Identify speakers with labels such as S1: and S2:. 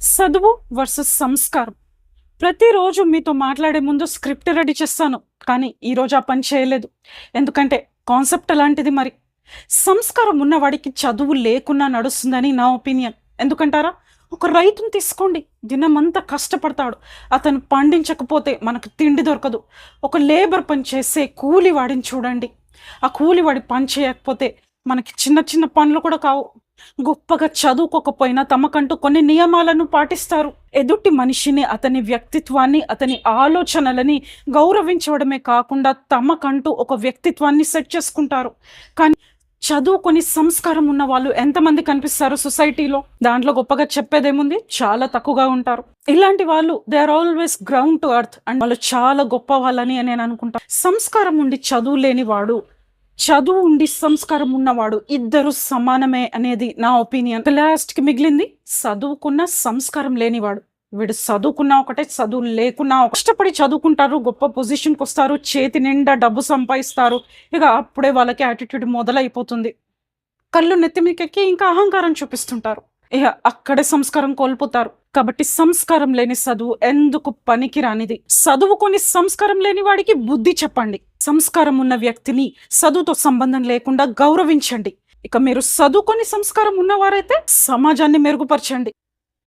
S1: చదువు వర్సెస్ సంస్కారం. ప్రతిరోజు మీతో మాట్లాడే ముందు స్క్రిప్ట్ రెడీ చేస్తాను, కానీ ఈరోజు ఆ పని చేయలేదు. ఎందుకంటే కాన్సెప్ట్ అలాంటిది. మరి సంస్కారం ఉన్నవాడికి చదువు లేకున్నా నడుస్తుందని నా ఒపీనియన్. ఎందుకంటారా? ఒక రైతుని తీసుకోండి, దినమంతా కష్టపడతాడు. అతను పండించకపోతే మనకు తిండి దొరకదు. ఒక లేబర్ పని చేసే కూలి వాడిని చూడండి, ఆ కూలి వాడి పని చేయకపోతే మనకి చిన్న చిన్న పనులు కూడా కావు. గొప్పగా చదువుకోకపోయినా తమకంటూ కొన్ని నియమాలను పాటిస్తారు. ఎదుటి మనిషిని, అతని వ్యక్తిత్వాన్ని, అతని ఆలోచనలని గౌరవించడమే కాకుండా తమకంటూ ఒక వ్యక్తిత్వాన్ని సెట్ చేసుకుంటారు. కానీ చదువుకొని సంస్కారం ఉన్న వాళ్ళు ఎంతమంది కనిపిస్తారు సొసైటీలో? దాంట్లో గొప్పగా చెప్పేదేముంది? చాలా తక్కువగా ఉంటారు. ఇలాంటి వాళ్ళు they are always ground to earth and వాళ్ళు చాలా గొప్ప వాళ్ళని నేను అనుకుంటా. సంస్కారం ఉండి చదువు లేనివాడు, చదువు ఉండి సంస్కారం ఉన్నవాడు ఇద్దరు సమానమే అనేది నా ఒపీనియన్. లాస్ట్కి మిగిలింది చదువుకున్న సంస్కారం లేనివాడు. వీడు చదువుకున్నా ఒకటే, చదువు లేకున్నా కష్టపడి చదువుకుంటారు, గొప్ప పొజిషన్కి వస్తారు, చేతి నిండా డబ్బు సంపాదిస్తారు. ఇక అప్పుడే వాళ్ళకి యాటిట్యూడ్ మొదలైపోతుంది. కళ్ళు నెత్తిమీకెక్కి ఇంకా అహంకారం చూపిస్తుంటారు. ఇక అక్కడే సంస్కారం కోల్పోతారు. కాబట్టి సంస్కారం లేని చదువు ఎందుకు పనికి రానిది. చదువుకొని సంస్కారం లేని వాడికి బుద్ధి చెప్పండి. సంస్కారం ఉన్న వ్యక్తిని చదువుతో సంబంధం లేకుండా గౌరవించండి. ఇక మీరు చదువుకొని సంస్కారం ఉన్నవారైతే సమాజాన్ని మెరుగుపరచండి.